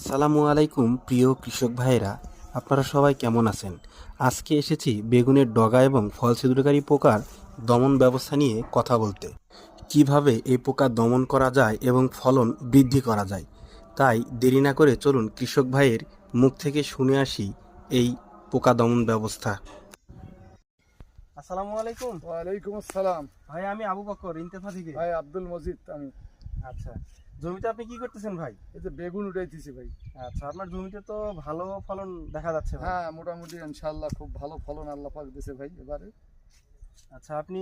আসসালামু আলাইকুম প্রিয় কৃষক ভাইয়েরা, আপনারা সবাই কেমন আছেন? আজকে এসেছি বেগুনের ডগা এবং ফল ছিদ্রকারী পোকার দমন ব্যবস্থা নিয়ে কথা বলতে। কিভাবে এই পোকা দমন করা যায় এবং ফলন বৃদ্ধি করা যায়, তাই দেরি না করে চলুন কৃষক ভাইয়ের মুখ থেকে শুনে আসি এই পোকা দমন ব্যবস্থা। আসসালামু আলাইকুম। ওয়ালাইকুম আসসালাম। ভাই, আমি আবু বকর, ইন্তেফা থেকে। ভাই আব্দুল মজিদ আমি। আচ্ছা, জমিতে আপনি কি করতেছেন ভাই? এই যে বেগুন উঠাইতেছি ভাই। আচ্ছা, আপনার জমিতে তো ভালো ফলন দেখা যাচ্ছে ভাই। হ্যাঁ, মোটামুটি ইনশাআল্লাহ খুব ভালো ফলন আল্লাহ পাক দিয়েছে ভাই এবারে। আচ্ছা, আপনি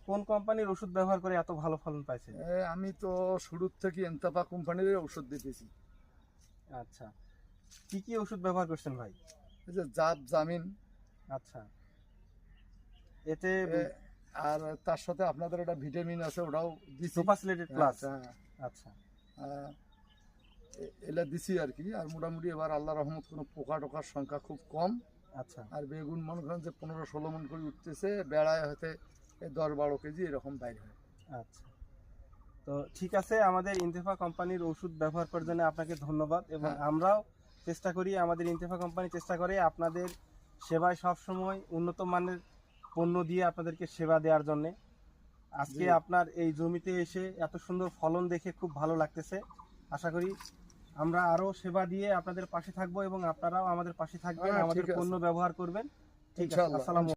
কোন কোম্পানির ওষুধ ব্যবহার করে এত ভালো ফলন পাইছেন? আমি তো শুরুর থেকে এন্তাপা কোম্পানির ওষুধ দিতেছি। আচ্ছা, কি কি ওষুধ ব্যবহার করছেন ভাই? এই যে জাত জামিন। আচ্ছা, এতে আর তার সাথে আপনাদের একটা ভিটামিন আছে, ওটাও দিছি। সুপারসিলেটেড প্লাস। হ্যাঁ, আচ্ছা, এলা দিছি আর কি। আর মোটামুটি এবার আল্লাহ রহমত কোনো পোকা টোকার সংখ্যা খুব কম। আচ্ছা, আর বেগুন মনে করেন যে 15-16 মন করে উঠতেছে, বেড়ায় হতে 10-12 কেজি এরকম বাইরে হয়। আচ্ছা, তো ঠিক আছে, আমাদের ইন্তেফা কোম্পানির ওষুধ ব্যবহার করার জন্য আপনাকে ধন্যবাদ। এবং আমরাও চেষ্টা করি, আমাদের ইন্তেফা কোম্পানি চেষ্টা করে আপনাদের সেবায় সবসময় উন্নত মানের পণ্য দিয়ে আপনাদেরকে সেবা দেওয়ার জন্যে। আজকে আপনার এই জমিতে এসে এত সুন্দর ফলন দেখে খুব ভালো লাগতেছে। আশা করি আমরা আরো সেবা দিয়ে আপনাদের পাশে থাকবো এবং আপনারাও আমাদের পাশে থাকবেন, আমাদের পণ্য ব্যবহার করবেন। ঠিক আছে, আসসালামু।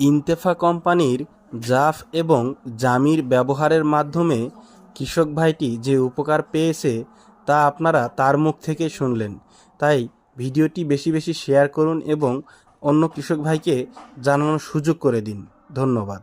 ইন্তেফা কোম্পানির জাফ এবং জামির ব্যবহারের মাধ্যমে কৃষক ভাইটি যে উপকার পেয়েছে তা আপনারা তার মুখ থেকে শুনলেন। তাই ভিডিওটি বেশি বেশি শেয়ার করুন এবং অন্য কৃষক ভাইকে জানানোর সুযোগ করে দিন। ধন্যবাদ।